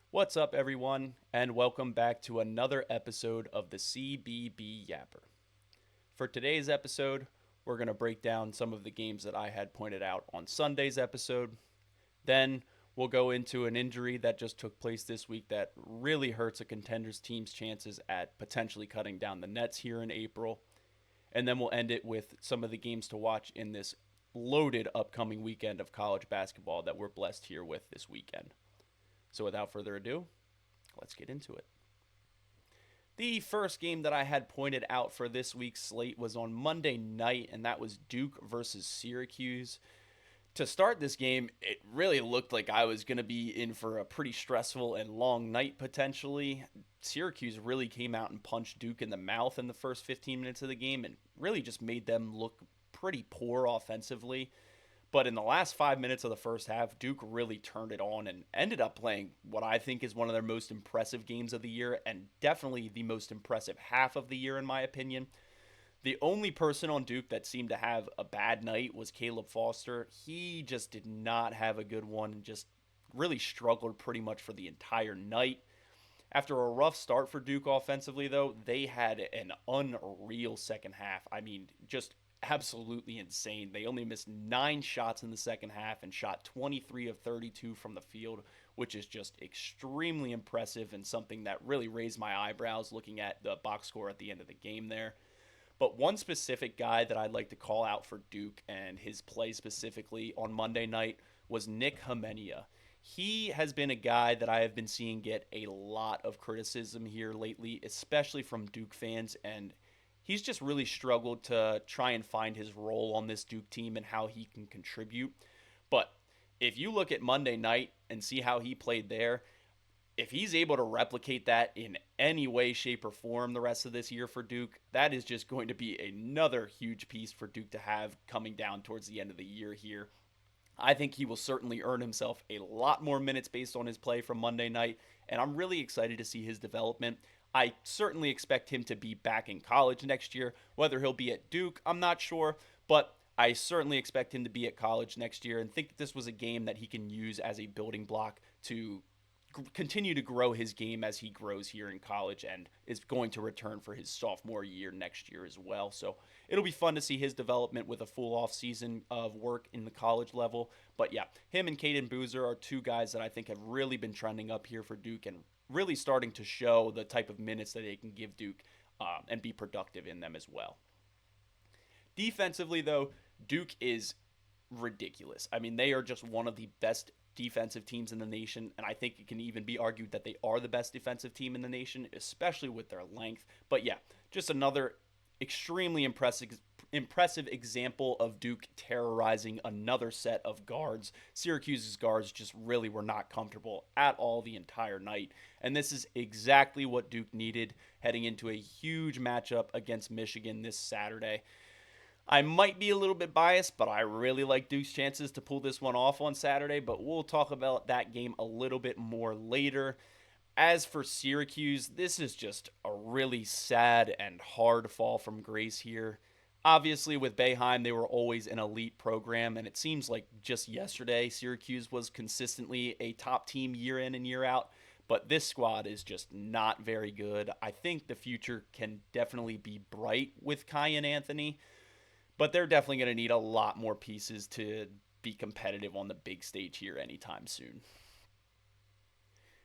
What's up, everyone, and welcome back to another episode of the CBB Yapper. For today's episode, we're going to break down some of the games that I had pointed out on Sunday's episode. Then we'll go into an injury that just took place this week that really hurts a contender's team's chances at potentially cutting down the nets here in April. And then we'll end it with some of the games to watch in this loaded upcoming weekend of college basketball that we're blessed here with this weekend. So without further ado, let's get into it. The first game that I had pointed out for this week's slate was on Monday night, and that was Duke versus Syracuse. To start this game, it really looked like I was going to be in for a pretty stressful and long night potentially. Syracuse really came out and punched Duke in the mouth in the first 15 minutes of the game and really just made them look pretty poor offensively. But in the last 5 minutes of the first half, Duke really turned it on and ended up playing what I think is one of their most impressive games of the year and definitely the most impressive half of the year, in my opinion. The only person on Duke that seemed to have a bad night was Caleb Foster. He just did not have a good one and just really struggled pretty much for the entire night. After a rough start for Duke offensively, though, they had an unreal second half. I mean, just absolutely insane. They only missed 9 shots in the second half and shot 23 of 32 from the field, which is just extremely impressive and something that really raised my eyebrows looking at the box score at the end of the game there. But one specific guy that I'd like to call out for Duke and his play specifically on Monday night was Nick Homenia. He has been a guy that I have been seeing get a lot of criticism here lately, especially from Duke fans, and he's just really struggled to try and find his role on this Duke team and how he can contribute. But if you look at Monday night and see how he played there, if he's able to replicate that in any way, shape, or form the rest of this year for Duke, that is just going to be another huge piece for Duke to have coming down towards the end of the year here. I think he will certainly earn himself a lot more minutes based on his play from Monday night, and I'm really excited to see his development. I certainly expect him to be back in college next year. Whether he'll be at Duke, I'm not sure, but I certainly expect him to be at college next year and think that this was a game that he can use as a building block to continue to grow his game as he grows here in college and is going to return for his sophomore year next year as well. So it'll be fun to see his development with a full off season of work in the college level. But yeah, him and Caden Boozer are two guys that I think have really been trending up here for Duke and really starting to show the type of minutes that they can give Duke and be productive in them as well. Defensively, though, Duke is ridiculous. I mean, they are just one of the best defensive teams in the nation, and I think it can even be argued that they are the best defensive team in the nation, especially with their length. But yeah, just another extremely impressive example of Duke terrorizing another set of guards. Syracuse's guards just really were not comfortable at all the entire night, and this is exactly what Duke needed heading into a huge matchup against Michigan this Saturday. I might be a little bit biased, but I really like Duke's chances to pull this one off on Saturday, but we'll talk about that game a little bit more later. As for Syracuse, this is just a really sad and hard fall from grace here. Obviously, with Boeheim, they were always an elite program, and it seems like just yesterday, Syracuse was consistently a top team year in and year out. But this squad is just not very good. I think the future can definitely be bright with Kai and Anthony, but they're definitely going to need a lot more pieces to be competitive on the big stage here anytime soon.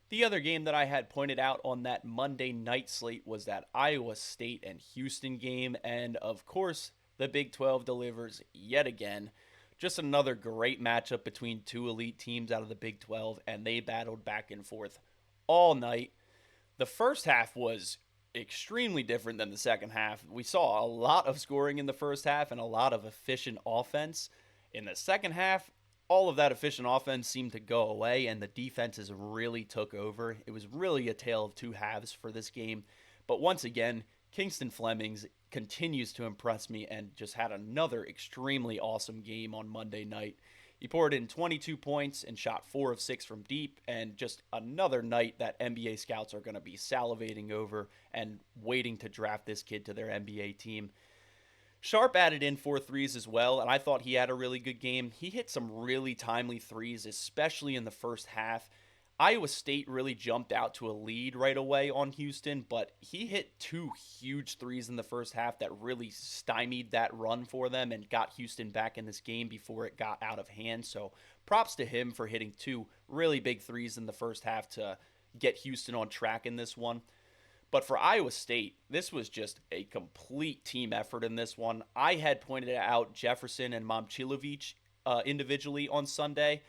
The other game that I had pointed out on that Monday night slate was that Iowa State and Houston game, and of course, the Big 12 delivers yet again. Just another great matchup between two elite teams out of the Big 12, and they battled back and forth all night. The first half was extremely different than the second half. We saw a lot of scoring in the first half and a lot of efficient offense. In the second half, all of that efficient offense seemed to go away and the defenses really took over. It was really a tale of two halves for this game. But once again, Kingston Flemings continues to impress me and just had another extremely awesome game on Monday night. He poured in 22 points and shot 4 of 6 from deep, and just another night that NBA scouts are going to be salivating over and waiting to draft this kid to their NBA team. Sharp added in 4 threes as well, and I thought he had a really good game. He hit some really timely threes, especially in the first half. Iowa State really jumped out to a lead right away on Houston, but he hit two huge threes in the first half that really stymied that run for them and got Houston back in this game before it got out of hand. So props to him for hitting two really big threes in the first half to get Houston on track in this one. But for Iowa State, this was just a complete team effort in this one. I had pointed out Jefferson and Momcilovic individually on Sunday,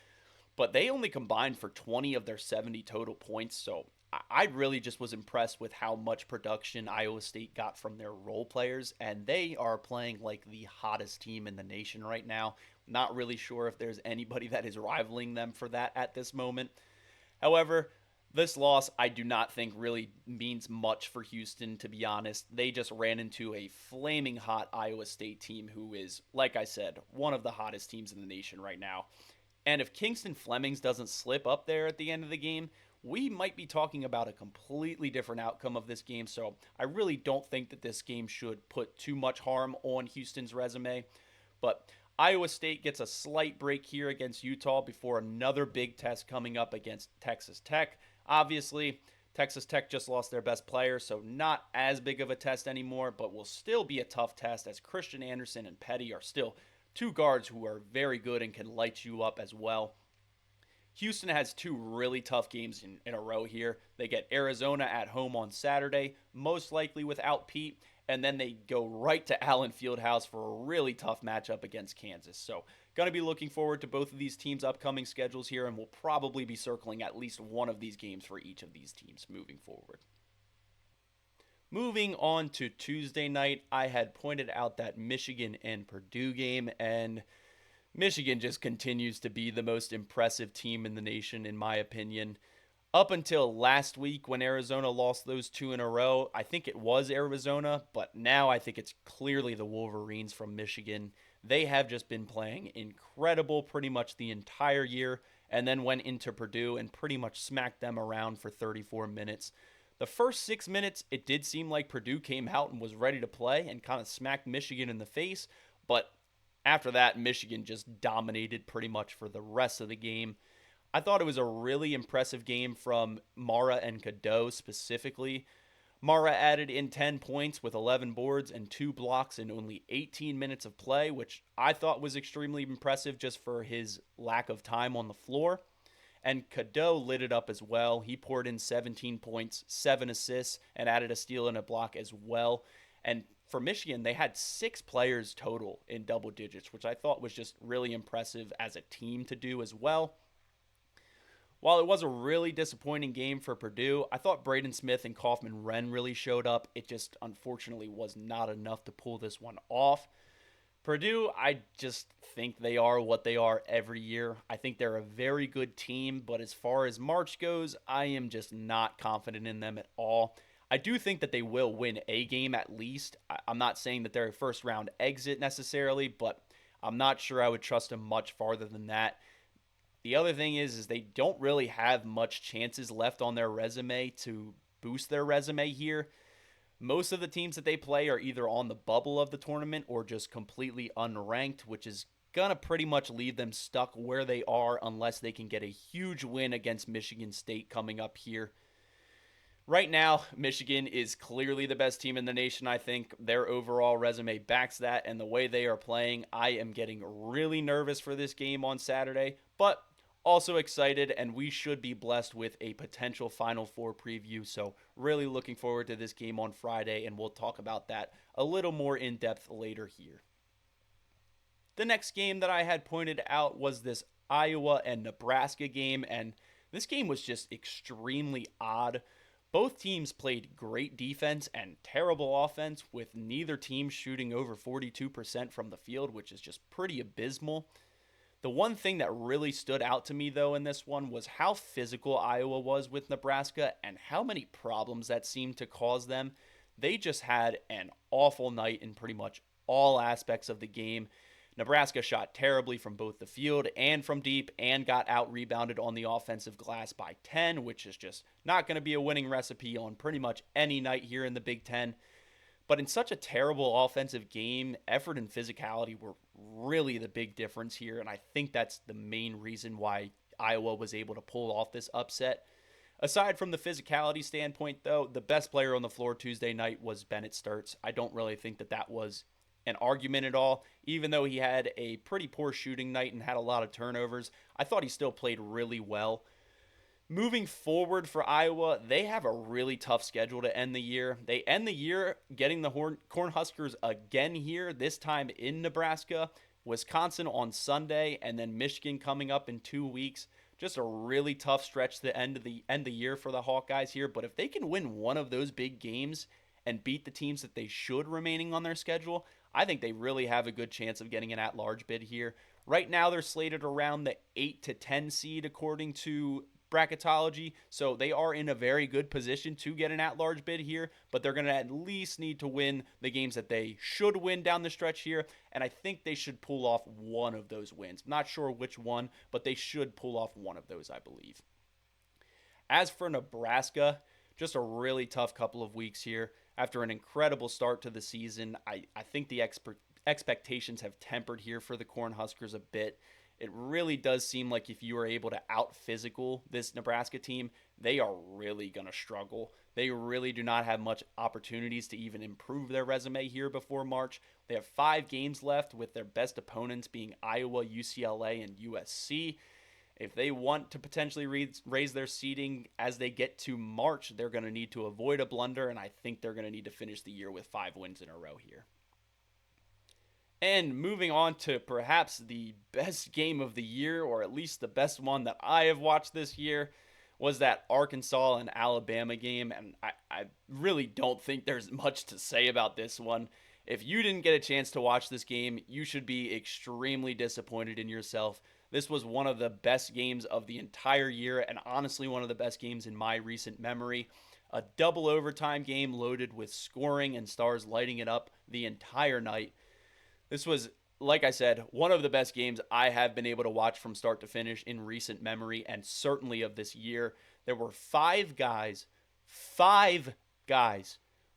but they only combined for 20 of their 70 total points. So I really just was impressed with how much production Iowa State got from their role players, and they are playing like the hottest team in the nation right now. Not really sure if there's anybody that is rivaling them for that at this moment. However, this loss, I do not think really means much for Houston, to be honest. They just ran into a flaming hot Iowa State team who is, like I said, one of the hottest teams in the nation right now. And if Kingston Flemings doesn't slip up there at the end of the game, we might be talking about a completely different outcome of this game. So I really don't think that this game should put too much harm on Houston's resume. But Iowa State gets a slight break here against Utah before another big test coming up against Texas Tech. Obviously, Texas Tech just lost their best player, so not as big of a test anymore, but will still be a tough test as Christian Anderson and Petty are still two guards who are very good and can light you up as well. Houston has two really tough games in a row here. They get Arizona at home on Saturday, most likely without Pete, and then they go right to Allen Fieldhouse for a really tough matchup against Kansas. So, going to be looking forward to both of these teams' upcoming schedules here, and we'll probably be circling at least one of these games for each of these teams moving forward. Moving on to Tuesday night, I had pointed out that Michigan and Purdue game, and Michigan just continues to be the most impressive team in the nation, in my opinion. Up until last week when Arizona lost those two in a row, I think it was Arizona, but now I think it's clearly the Wolverines from Michigan. They have just been playing incredible pretty much the entire year, and then went into Purdue and pretty much smacked them around for 34 minutes. The first 6 minutes, it did seem like Purdue came out and was ready to play and kind of smacked Michigan in the face, but after that, Michigan just dominated pretty much for the rest of the game. I thought it was a really impressive game from Mara and Cadeau specifically. Mara added in 10 points with 11 boards and 2 blocks in only 18 minutes of play, which I thought was extremely impressive just for his lack of time on the floor. And Cadeau lit it up as well. He poured in 17 points, 7 assists, and added a steal and a block as well. And for Michigan, they had 6 players total in double digits, which I thought was just really impressive as a team to do as well. While it was a really disappointing game for Purdue, I thought Braden Smith and Kaufman Wren really showed up. It just unfortunately was not enough to pull this one off. Purdue, I just think they are what they are every year. I think they're a very good team, but as far as March goes, I am just not confident in them at all. I do think that they will win a game at least. I'm not saying that they're a first round exit necessarily, but I'm not sure I would trust them much farther than that. The other thing is they don't really have much chances left on their resume to boost their resume here. Most of the teams that they play are either on the bubble of the tournament or just completely unranked, which is going to pretty much leave them stuck where they are unless they can get a huge win against Michigan State coming up here. Right now, Michigan is clearly the best team in the nation, I think. Their overall resume backs that, and the way they are playing, I am getting really nervous for this game on Saturday, but also excited, and we should be blessed with a potential Final Four preview, so really looking forward to this game on Friday, and we'll talk about that a little more in depth later here. The next game that I had pointed out was this Iowa and Nebraska game, and this game was just extremely odd. Both teams played great defense and terrible offense, with neither team shooting over 42% from the field, which is just pretty abysmal. The one thing that really stood out to me, though, in this one was how physical Iowa was with Nebraska and how many problems that seemed to cause them. They just had an awful night in pretty much all aspects of the game. Nebraska shot terribly from both the field and from deep and got out-rebounded on the offensive glass by 10, which is just not going to be a winning recipe on pretty much any night here in the Big Ten. But in such a terrible offensive game, effort and physicality were really the big difference here, and I think that's the main reason why Iowa was able to pull off this upset. Aside from the physicality standpoint, though, the best player on the floor Tuesday night was Bennett Sturts. I don't really think that was an argument at all. Even though he had a pretty poor shooting night and had a lot of turnovers, I thought he still played really well. Moving forward for Iowa, they have a really tough schedule to end the year. They end the year getting the Cornhuskers again here, this time in Nebraska, Wisconsin on Sunday, and then Michigan coming up in 2 weeks. Just a really tough stretch to end the year for the Hawkeyes here. But if they can win one of those big games and beat the teams that they should remaining on their schedule, I think they really have a good chance of getting an at-large bid here. Right now, they're slated around the 8 to 10 seed according to bracketology, so they are in a very good position to get an at-large bid here, but they're going to at least need to win the games that they should win down the stretch here, and I think they should pull off one of those wins. Not sure which one, but they should pull off one of those, I believe. As for Nebraska, just a really tough couple of weeks here. After an incredible start to the season, I think the expectations have tempered here for the Cornhuskers a bit. It really does seem like if you are able to out-physical this Nebraska team, they are really going to struggle. They really do not have much opportunities to even improve their resume here before March. They have 5 games left, with their best opponents being Iowa, UCLA, and USC. If they want to potentially raise their seeding as they get to March, they're going to need to avoid a blunder, and I think they're going to need to finish the year with 5 wins in a row here. And moving on to perhaps the best game of the year, or at least the best one that I have watched this year, was that Arkansas and Alabama game. And I really don't think there's much to say about this one. If you didn't get a chance to watch this game, you should be extremely disappointed in yourself. This was one of the best games of the entire year, and honestly one of the best games in my recent memory. A double overtime game loaded with scoring and stars lighting it up the entire night. This was, like I said, one of the best games I have been able to watch from start to finish in recent memory, and certainly of this year. There were 5 guys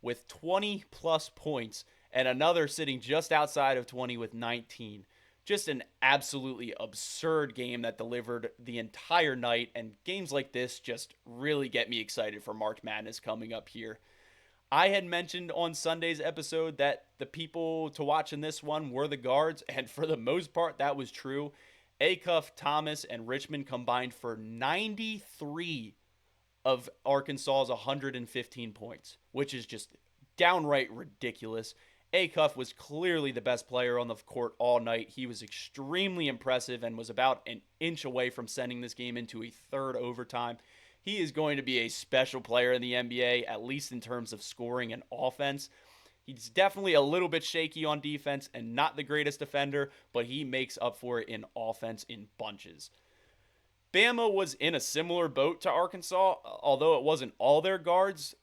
with 20 plus points, and another sitting just outside of 20 with 19. Just an absolutely absurd game that delivered the entire night, and games like this just really get me excited for March Madness coming up here. I had mentioned on Sunday's episode that the people to watch in this one were the guards, and for the most part, that was true. Acuff, Thomas, and Richmond combined for 93 of Arkansas's 115 points, which is just downright ridiculous. Acuff was clearly the best player on the court all night. He was extremely impressive and was about an inch away from sending this game into a third overtime. He is going to be a special player in the NBA, at least in terms of scoring and offense. He's definitely a little bit shaky on defense and not the greatest defender, but he makes up for it in offense in bunches. Bama was in a similar boat to Arkansas, although it wasn't all their guards.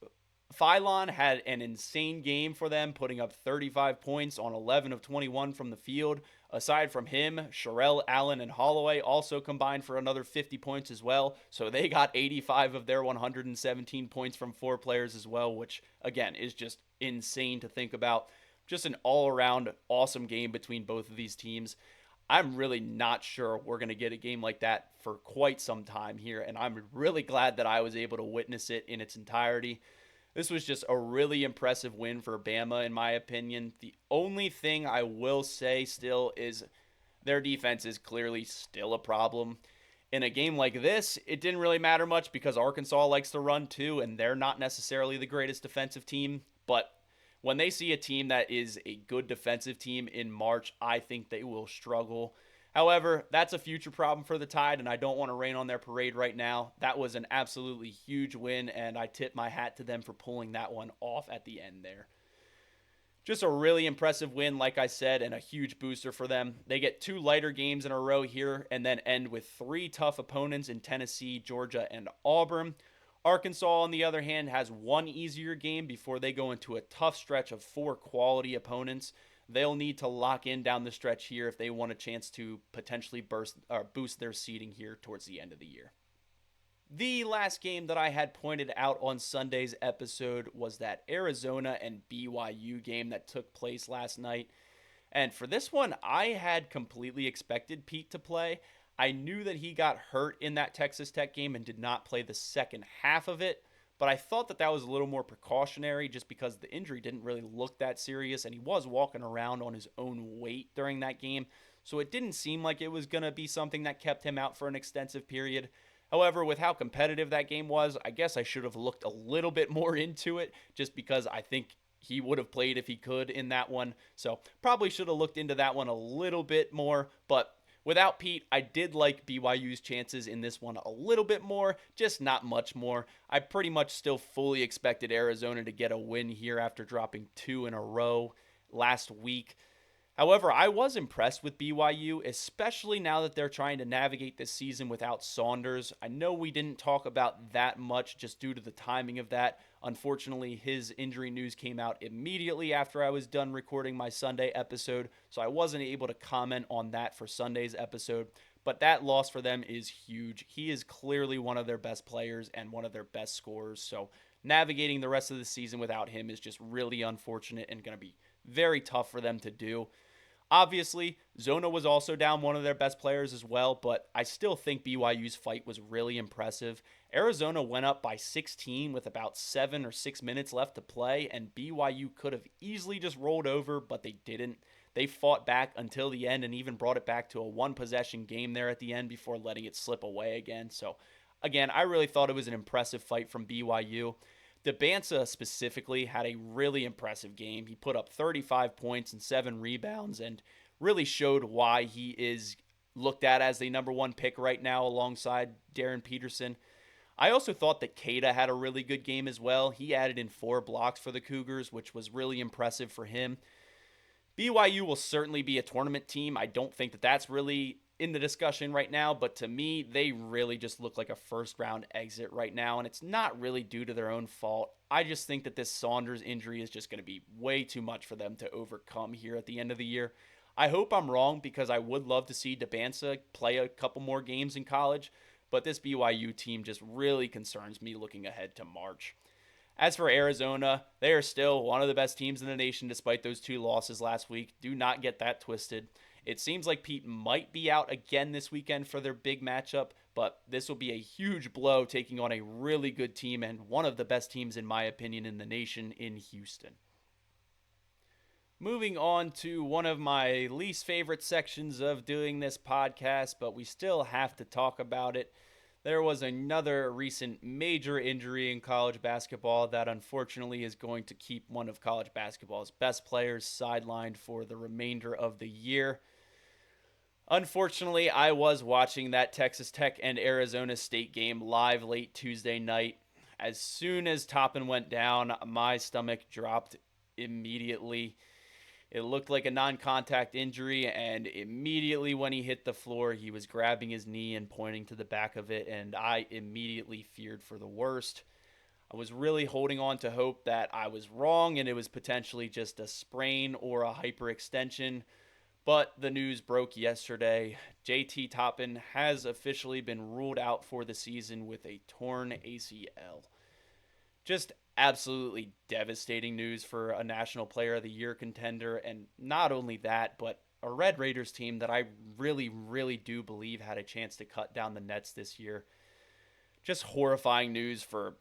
Philon had an insane game for them, putting up 35 points on 11 of 21 from the field. Aside from him, Sherrell, Allen, and Holloway also combined for another 50 points as well. So they got 85 of their 117 points from 4 players as well, which, again, is just insane to think about. Just an all-around awesome game between both of these teams. I'm really not sure we're going to get a game like that for quite some time here, and I'm really glad that I was able to witness it in its entirety. This was just a really impressive win for Bama, in my opinion. The only thing I will say still is their defense is clearly still a problem. In a game like this, it didn't really matter much because Arkansas likes to run too, and they're not necessarily the greatest defensive team. But when they see a team that is a good defensive team in March, I think they will struggle. However, that's a future problem for the Tide, and I don't want to rain on their parade right now. That was an absolutely huge win, and I tip my hat to them for pulling that one off at the end there. Just a really impressive win, like I said, and a huge booster for them. They get 2 lighter games in a row here and then end with 3 tough opponents in Tennessee, Georgia, and Auburn. Arkansas, on the other hand, has 1 easier game before they go into a tough stretch of 4 quality opponents. They'll need to lock in down the stretch here if they want a chance to potentially boost their seeding here towards the end of the year. The last game that I had pointed out on Sunday's episode was that Arizona and BYU game that took place last night. And for this one, I had completely expected Pete to play. I knew that he got hurt in that Texas Tech game and did not play the second half of it, but I thought that was a little more precautionary just because the injury didn't really look that serious and he was walking around on his own weight during that game. So it didn't seem like it was going to be something that kept him out for an extensive period. However, with how competitive that game was, I guess I should have looked a little bit more into it just because I think he would have played if he could in that one. So probably should have looked into that one a little bit more. But without Pete, I did like BYU's chances in this one a little bit more, just not much more. I pretty much still fully expected Arizona to get a win here after dropping 2 in a row last week. However, I was impressed with BYU, especially now that they're trying to navigate this season without Saunders. I know we didn't talk about that much just due to the timing of that. Unfortunately, his injury news came out immediately after I was done recording my Sunday episode, so I wasn't able to comment on that for Sunday's episode. But that loss for them is huge. He is clearly one of their best players and one of their best scorers, so navigating the rest of the season without him is just really unfortunate and going to be very tough for them to do. Obviously, Zona was also down one of their best players as well, but I still think BYU's fight was really impressive. Arizona went up by 16 with about 7 or 6 minutes left to play, and BYU could have easily just rolled over, but they didn't. They fought back until the end and even brought it back to a one-possession game there at the end before letting it slip away again. So, again, I really thought it was an impressive fight from BYU. Debansa specifically had a really impressive game. He put up 35 points and 7 rebounds and really showed why he is looked at as the number 1 pick right now alongside Darren Peterson. I also thought that Keita had a really good game as well. He added in 4 blocks for the Cougars, which was really impressive for him. BYU will certainly be a tournament team. I don't think that that's really in the discussion right now, but to me, they really just look like a first-round exit right now, and it's not really due to their own fault. I just think that this Saunders injury is just going to be way too much for them to overcome here at the end of the year. I hope I'm wrong because I would love to see Debansa play a couple more games in college, but this BYU team just really concerns me looking ahead to March. As for Arizona, they are still one of the best teams in the nation despite those 2 losses last week. Do not get that twisted. It seems like Pete might be out again this weekend for their big matchup, but this will be a huge blow taking on a really good team and one of the best teams, in my opinion, in the nation in Houston. Moving on to one of my least favorite sections of doing this podcast, but we still have to talk about it. There was another recent major injury in college basketball that unfortunately is going to keep one of college basketball's best players sidelined for the remainder of the year. Unfortunately, I was watching that Texas Tech and Arizona State game live late Tuesday night. As soon as Toppin went down, my stomach dropped immediately. It looked like a non-contact injury, and immediately when he hit the floor, he was grabbing his knee and pointing to the back of it, and I immediately feared for the worst. I was really holding on to hope that I was wrong and it was potentially just a sprain or a hyperextension. But the news broke yesterday. JT Toppin has officially been ruled out for the season with a torn ACL. Just absolutely devastating news for a National Player of the Year contender. And not only that, but a Red Raiders team that I really, really do believe had a chance to cut down the nets this year. Just horrifying news for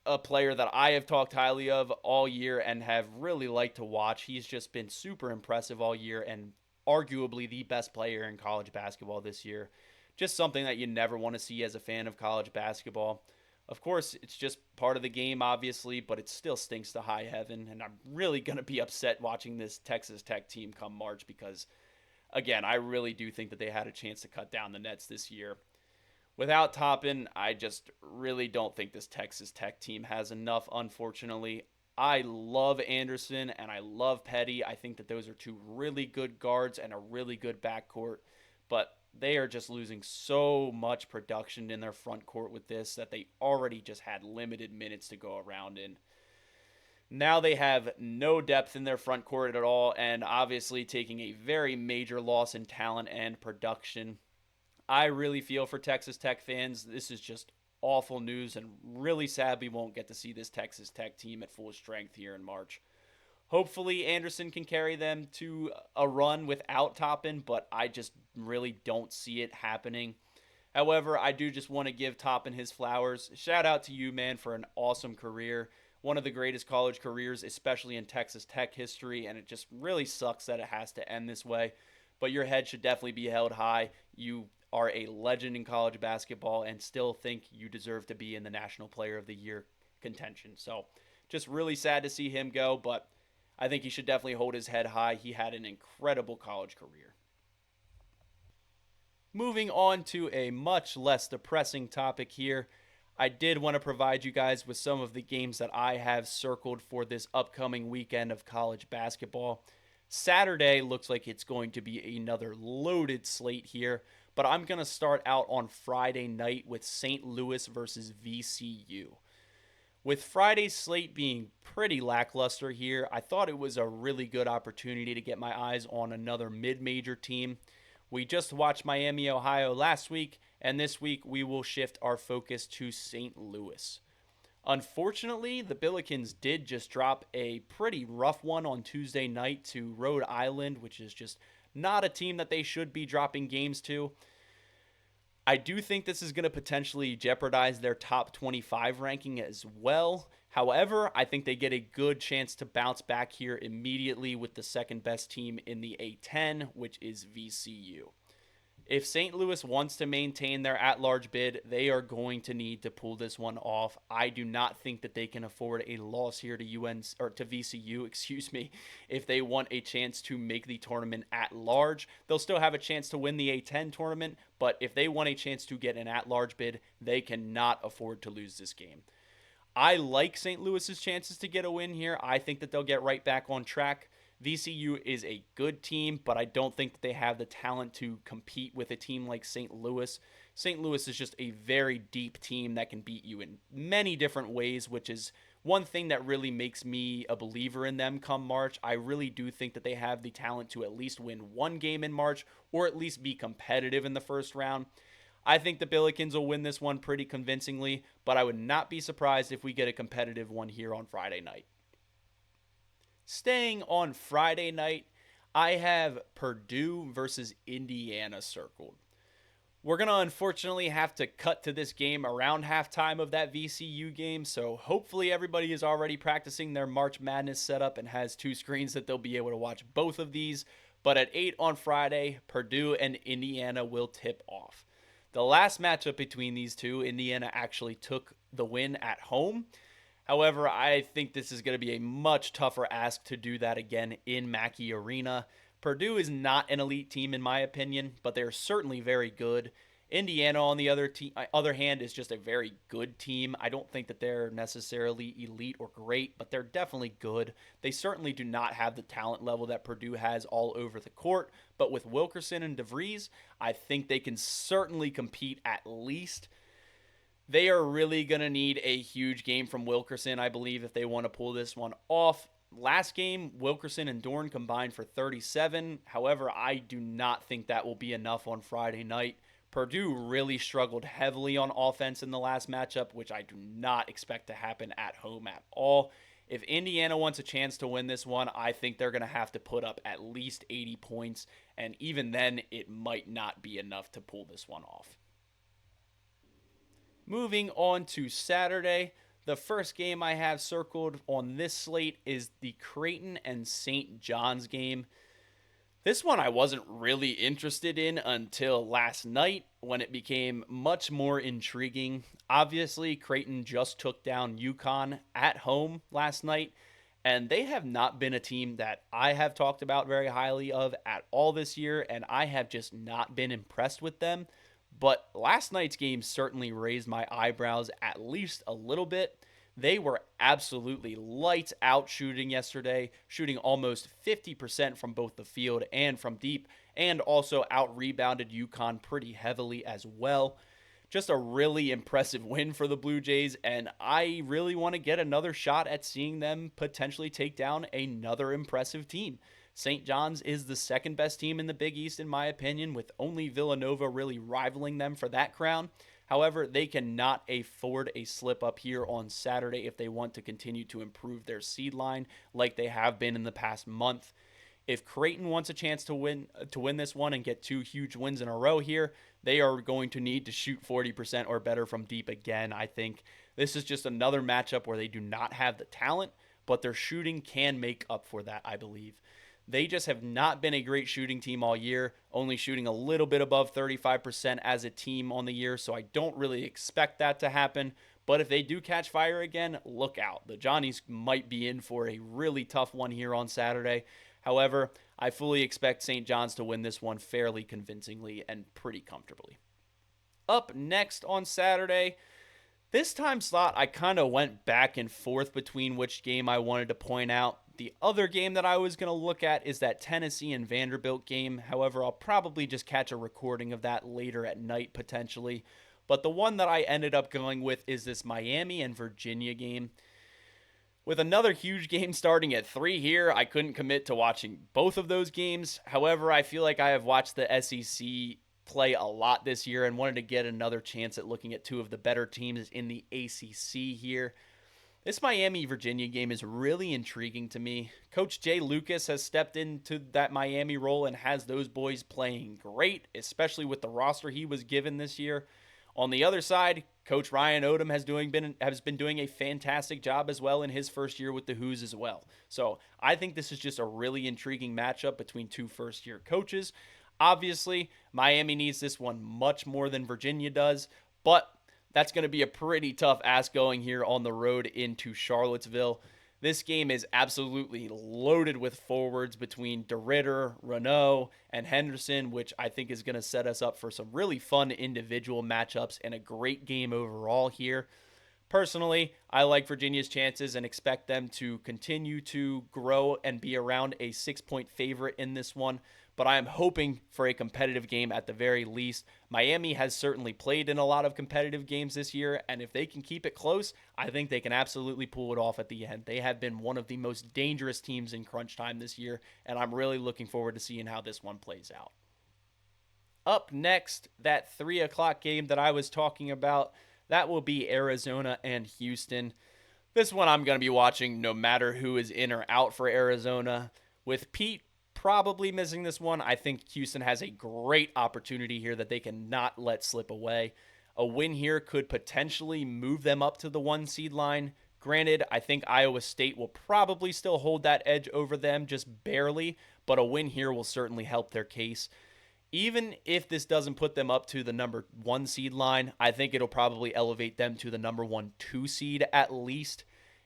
a player that I have talked highly of all year and have really liked to watch. He's just been super impressive all year and arguably the best player in college basketball this year. Just something that you never want to see as a fan of college basketball. Of course, it's just part of the game, obviously, but it still stinks to high heaven, and I'm really going to be upset watching this Texas Tech team come March because, again, I really do think that they had a chance to cut down the nets this year. Without Toppin, I just really don't think this Texas Tech team has enough, unfortunately. I love Anderson and I love Petty. I think that those are 2 really good guards and a really good backcourt, but they are just losing so much production in their front court with this that they already just had limited minutes to go around in. Now they have no depth in their front court at all, and obviously taking a very major loss in talent and production. I really feel for Texas Tech fans. This is just awful news and really sad we won't get to see this Texas Tech team at full strength here in March. Hopefully Anderson can carry them to a run without Toppin, but I just really don't see it happening. However, I do just want to give Toppin his flowers. Shout out to you, man, for an awesome career. One of the greatest college careers, especially in Texas Tech history, and it just really sucks that it has to end this way. But your head should definitely be held high. You are a legend in college basketball and still think you deserve to be in the National Player of the Year contention. So just really sad to see him go, but I think he should definitely hold his head high. He had an incredible college career. Moving on to a much less depressing topic here. I did want to provide you guys with some of the games that I have circled for this upcoming weekend of college basketball. Saturday looks like it's going to be another loaded slate here, but I'm going to start out on Friday night with St. Louis versus VCU. With Friday's slate being pretty lackluster here, I thought it was a really good opportunity to get my eyes on another mid-major team. We just watched Miami, Ohio last week, and this week we will shift our focus to St. Louis. Unfortunately, the Billikens did just drop a pretty rough one on Tuesday night to Rhode Island, which is just not a team that they should be dropping games to. I do think this is going to potentially jeopardize their top 25 ranking as well. However, I think they get a good chance to bounce back here immediately with the second best team in the A10, which is VCU. If St. Louis wants to maintain their at-large bid, they are going to need to pull this one off. I do not think that they can afford a loss here to VCU, if they want a chance to make the tournament at large. They'll still have a chance to win the A10 tournament, but if they want a chance to get an at-large bid, they cannot afford to lose this game. I like St. Louis's chances to get a win here. I think that they'll get right back on track. VCU is a good team, but I don't think that they have the talent to compete with a team like St. Louis. St. Louis is just a very deep team that can beat you in many different ways, which is one thing that really makes me a believer in them come March. I really do think that they have the talent to at least win one game in March or at least be competitive in the first round. I think the Billikens will win this one pretty convincingly, but I would not be surprised if we get a competitive one here on Friday night. Staying on Friday night, I have Purdue versus Indiana circled. We're going to unfortunately have to cut to this game around halftime of that VCU game, so hopefully everybody is already practicing their March Madness setup and has two screens that they'll be able to watch both of these. But at 8 on Friday, Purdue and Indiana will tip off. The last matchup between these two, Indiana actually took the win at home. However, I think this is going to be a much tougher ask to do that again in Mackey Arena. Purdue is not an elite team in my opinion, but they're certainly very good. Indiana, on the other hand, is just a very good team. I don't think that they're necessarily elite or great, but they're definitely good. They certainly do not have the talent level that Purdue has all over the court, but with Wilkerson and DeVries, I think they can certainly compete at least. They are really going to need a huge game from Wilkerson, I believe, if they want to pull this one off. Last game, Wilkerson and Dorn combined for 37. However, I do not think that will be enough on Friday night. Purdue really struggled heavily on offense in the last matchup, which I do not expect to happen at home at all. If Indiana wants a chance to win this one, I think they're going to have to put up at least 80 points, and even then, it might not be enough to pull this one off. Moving on to Saturday, the first game I have circled on this slate is the Creighton and St. John's game. This one I wasn't really interested in until last night when it became much more intriguing. Obviously, Creighton just took down UConn at home last night, and they have not been a team that I have talked about very highly of at all this year, and I have just not been impressed with them. But last night's game certainly raised my eyebrows at least a little bit. They were absolutely lights out shooting yesterday, shooting almost 50% from both the field and from deep, and also out-rebounded UConn pretty heavily as well. Just a really impressive win for the Blue Jays, and I really want to get another shot at seeing them potentially take down another impressive team. St. John's is the second best team in the Big East, in my opinion, with only Villanova really rivaling them for that crown. However, they cannot afford a slip up here on Saturday if they want to continue to improve their seed line like they have been in the past month. If Creighton wants a chance to win this one and get 2 huge wins in a row here, they are going to need to shoot 40% or better from deep again. I think this is just another matchup where they do not have the talent, but their shooting can make up for that, I believe. They just have not been a great shooting team all year, only shooting a little bit above 35% as a team on the year, so I don't really expect that to happen. But if they do catch fire again, look out. The Johnnies might be in for a really tough one here on Saturday. However, I fully expect St. John's to win this one fairly convincingly and pretty comfortably. Up next on Saturday, this time slot I kind of went back and forth between which game I wanted to point out. The other game that I was going to look at is that Tennessee and Vanderbilt game. However, I'll probably just catch a recording of that later at night potentially. But the one that I ended up going with is this Miami and Virginia game. With another huge game starting at 3 here, I couldn't commit to watching both of those games. However, I feel like I have watched the SEC play a lot this year and wanted to get another chance at looking at 2 of the better teams in the ACC here. This Miami-Virginia game is really intriguing to me. Coach Jay Lucas has stepped into that Miami role and has those boys playing great, especially with the roster he was given this year. On the other side, Coach Ryan Odom has been doing a fantastic job as well in his first year with the Hoos as well. So I think this is just a really intriguing matchup between 2 first-year coaches. Obviously, Miami needs this one much more than Virginia does, but that's going to be a pretty tough ask going here on the road into Charlottesville. This game is absolutely loaded with forwards between DeRitter, Renault, and Henderson, which I think is going to set us up for some really fun individual matchups and a great game overall here. Personally, I like Virginia's chances and expect them to continue to grow and be around a 6-point favorite in this one, but I am hoping for a competitive game at the very least. Miami has certainly played in a lot of competitive games this year, and if they can keep it close, I think they can absolutely pull it off at the end. They have been one of the most dangerous teams in crunch time this year, and I'm really looking forward to seeing how this one plays out. Up next, that 3 o'clock game that I was talking about, that will be Arizona and Houston. This one I'm going to be watching no matter who is in or out for Arizona. With Pete probably missing this one, I think Houston has a great opportunity here that they cannot let slip away. A win here could potentially move them up to the 1 seed line. Granted, I think Iowa State will probably still hold that edge over them, just barely, but a win here will certainly help their case. Even if this doesn't put them up to the number 1 seed line, I think it'll probably elevate them to the number 1-2 seed at least.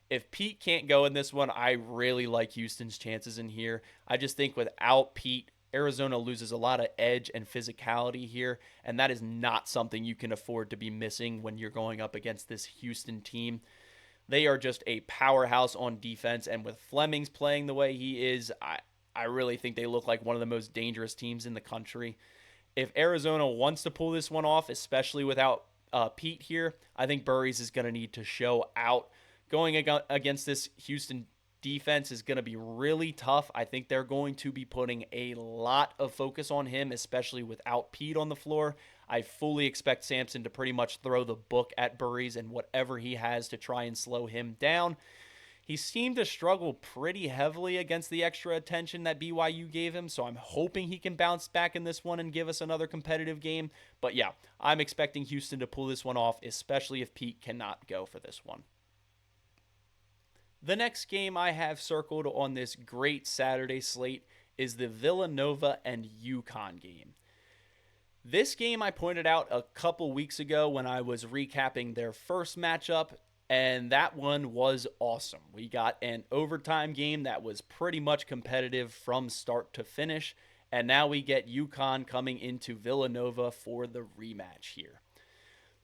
If Pete can't go in this one, I really like Houston's chances in here. I just think without Pete, Arizona loses a lot of edge and physicality here, and that is not something you can afford to be missing when you're going up against this Houston team. They are just a powerhouse on defense, and with Flemings playing the way he is, I really think they look like one of the most dangerous teams in the country. If Arizona wants to pull this one off, especially without Pete here, I think Burries is going to need to show out. Going against this Houston defense is going to be really tough. I think they're going to be putting a lot of focus on him, especially without Pete on the floor. I fully expect Sampson to pretty much throw the book at Burries and whatever he has to try and slow him down. He seemed to struggle pretty heavily against the extra attention that BYU gave him, so I'm hoping he can bounce back in this one and give us another competitive game. But yeah, I'm expecting Houston to pull this one off, especially if Pete cannot go for this one. The next game I have circled on this great Saturday slate is the Villanova and UConn game. This game I pointed out a couple weeks ago when I was recapping their first matchup, and that one was awesome. We got an overtime game that was pretty much competitive from start to finish, and now we get UConn coming into Villanova for the rematch here.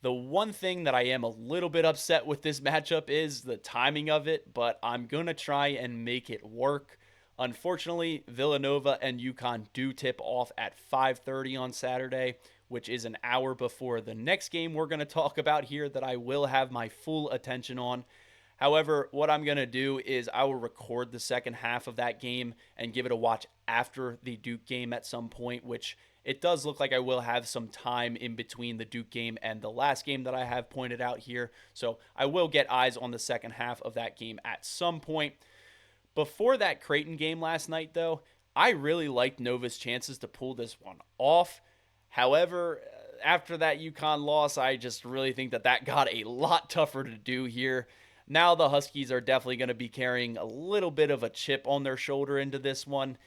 The one thing that I am a little bit upset with this matchup is the timing of it, but I'm going to try and make it work. Unfortunately, Villanova and UConn do tip off at 5:30 on Saturday, which is an hour before the next game we're going to talk about here that I will have my full attention on. However, what I'm going to do is I will record the second half of that game and give it a watch after the Duke game at some point, which it does look like I will have some time in between the Duke game and the last game that I have pointed out here. So I will get eyes on the second half of that game at some point. Before that Creighton game last night, though, I really liked Nova's chances to pull this one off. However, after that UConn loss, I just really think that got a lot tougher to do here. Now the Huskies are definitely going to be carrying a little bit of a chip on their shoulder into this one.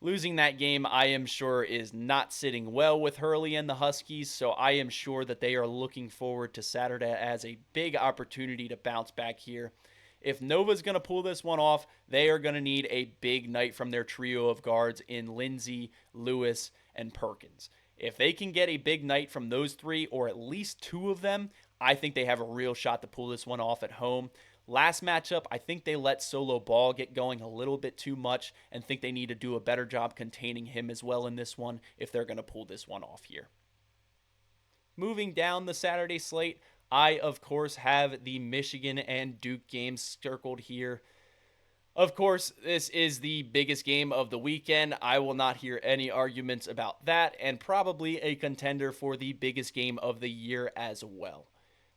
Losing that game, I am sure, is not sitting well with Hurley and the Huskies, so I am sure that they are looking forward to Saturday as a big opportunity to bounce back here. If Nova's going to pull this one off, they are going to need a big night from their trio of guards in Lindsey, Lewis, and Perkins. If they can get a big night from those three, or at least two of them, I think they have a real shot to pull this one off at home. Last matchup, I think they let Solo Ball get going a little bit too much and think they need to do a better job containing him as well in this one if they're going to pull this one off here. Moving down the Saturday slate, I, of course, have the Michigan and Duke games circled here. Of course, this is the biggest game of the weekend. I will not hear any arguments about that, and probably a contender for the biggest game of the year as well.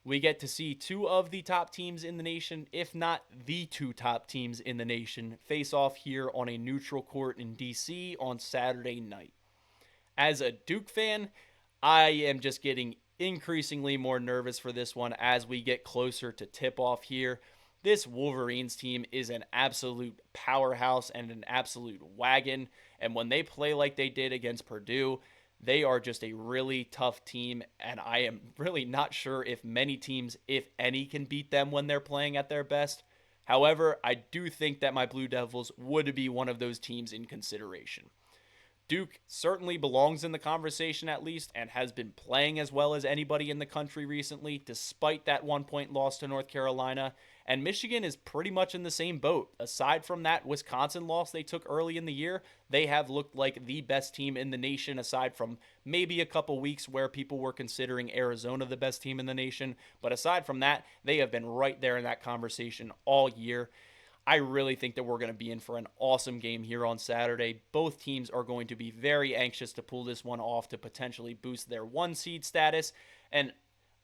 We get to see two of the top teams in the nation, if not the two top teams in the nation, face off here on a neutral court in D.C. on Saturday night. As a Duke fan, I am just getting increasingly more nervous for this one as we get closer to tip-off here. This Wolverines team is an absolute powerhouse and an absolute wagon, and when they play like they did against Purdue, they are just a really tough team, and I am really not sure if many teams, if any, can beat them when they're playing at their best. However, I do think that my Blue Devils would be one of those teams in consideration. Duke certainly belongs in the conversation at least and has been playing as well as anybody in the country recently, despite that 1-point loss to North Carolina. And Michigan is pretty much in the same boat. Aside from that Wisconsin loss they took early in the year, they have looked like the best team in the nation, aside from maybe a couple weeks where people were considering Arizona the best team in the nation. But aside from that, they have been right there in that conversation all year. I really think that we're going to be in for an awesome game here on Saturday. Both teams are going to be very anxious to pull this one off to potentially boost their 1 seed status. And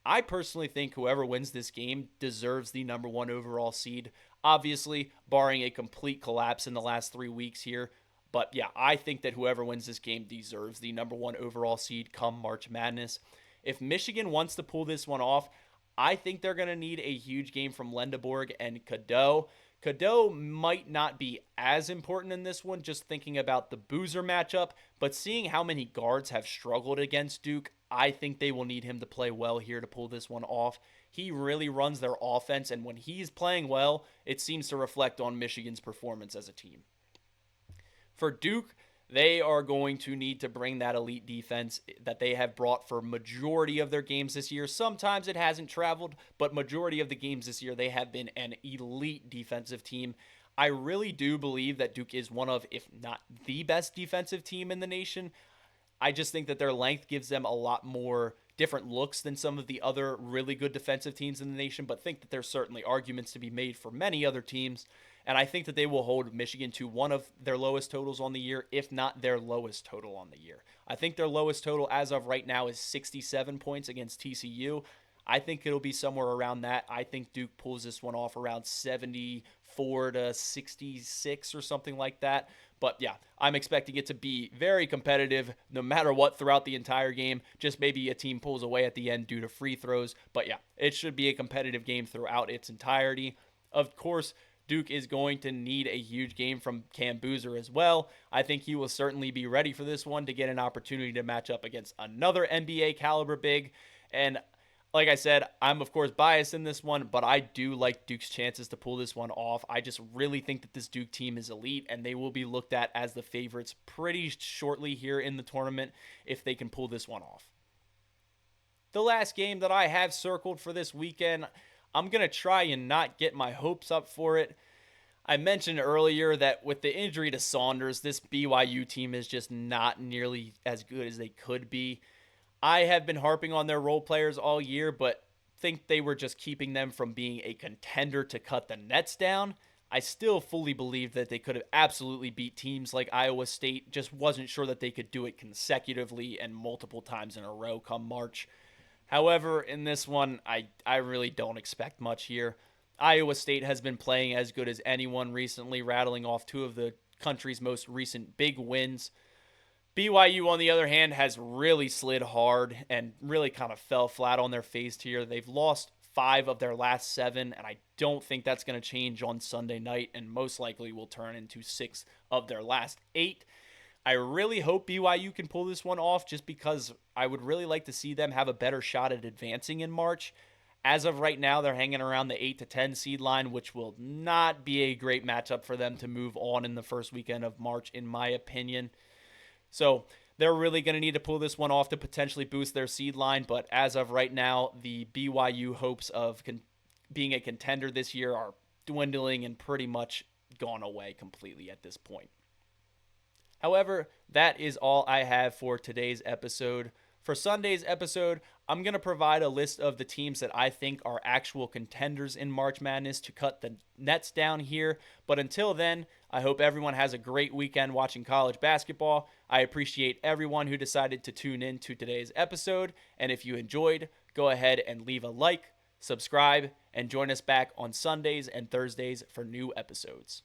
I personally think whoever wins this game deserves the number 1 overall seed. Obviously, barring a complete collapse in the last 3 weeks here. But yeah, I think that whoever wins this game deserves the number 1 overall seed come March Madness. If Michigan wants to pull this one off, I think they're going to need a huge game from Lendeborg and Cadeau. Cadeau might not be as important in this one, just thinking about the Boozer matchup, but seeing how many guards have struggled against Duke, I think they will need him to play well here to pull this one off. He really runs their offense, and when he's playing well, it seems to reflect on Michigan's performance as a team. For Duke, they are going to need to bring that elite defense that they have brought for majority of their games this year. Sometimes it hasn't traveled, but majority of the games this year, they have been an elite defensive team. I really do believe that Duke is one of, if not the best defensive team in the nation. I just think that their length gives them a lot more different looks than some of the other really good defensive teams in the nation, but think that there's certainly arguments to be made for many other teams. And I think that they will hold Michigan to one of their lowest totals on the year, if not their lowest total on the year. I think their lowest total as of right now is 67 points against TCU. I think it'll be somewhere around that. I think Duke pulls this one off around 74 to 66 or something like that. But yeah, I'm expecting it to be very competitive no matter what throughout the entire game. Just maybe a team pulls away at the end due to free throws. But yeah, it should be a competitive game throughout its entirety. Of course, Duke is going to need a huge game from Cam Boozer as well. I think he will certainly be ready for this one to get an opportunity to match up against another NBA caliber big. And like I said, I'm of course biased in this one, but I do like Duke's chances to pull this one off. I just really think that this Duke team is elite, and they will be looked at as the favorites pretty shortly here in the tournament if they can pull this one off. The last game that I have circled for this weekend, I'm going to try and not get my hopes up for it. I mentioned earlier that with the injury to Saunders, this BYU team is just not nearly as good as they could be. I have been harping on their role players all year, but think they were just keeping them from being a contender to cut the nets down. I still fully believed that they could have absolutely beat teams like Iowa State, just wasn't sure that they could do it consecutively and multiple times in a row come March. However, in this one, I really don't expect much here. Iowa State has been playing as good as anyone recently, rattling off two of the country's most recent big wins. BYU, on the other hand, has really slid hard and really kind of fell flat on their face here. They've lost 5 of their last 7, and I don't think that's going to change on Sunday night, and most likely will turn into 6 of their last 8. I really hope BYU can pull this one off just because I would really like to see them have a better shot at advancing in March. As of right now, they're hanging around the 8 to 10 seed line, which will not be a great matchup for them to move on in the first weekend of March, in my opinion. So they're really going to need to pull this one off to potentially boost their seed line. But as of right now, the BYU hopes of being a contender this year are dwindling and pretty much gone away completely at this point. However, that is all I have for today's episode. For Sunday's episode, I'm going to provide a list of the teams that I think are actual contenders in March Madness to cut the nets down here. But until then, I hope everyone has a great weekend watching college basketball. I appreciate everyone who decided to tune in to today's episode. And if you enjoyed, go ahead and leave a like, subscribe, and join us back on Sundays and Thursdays for new episodes.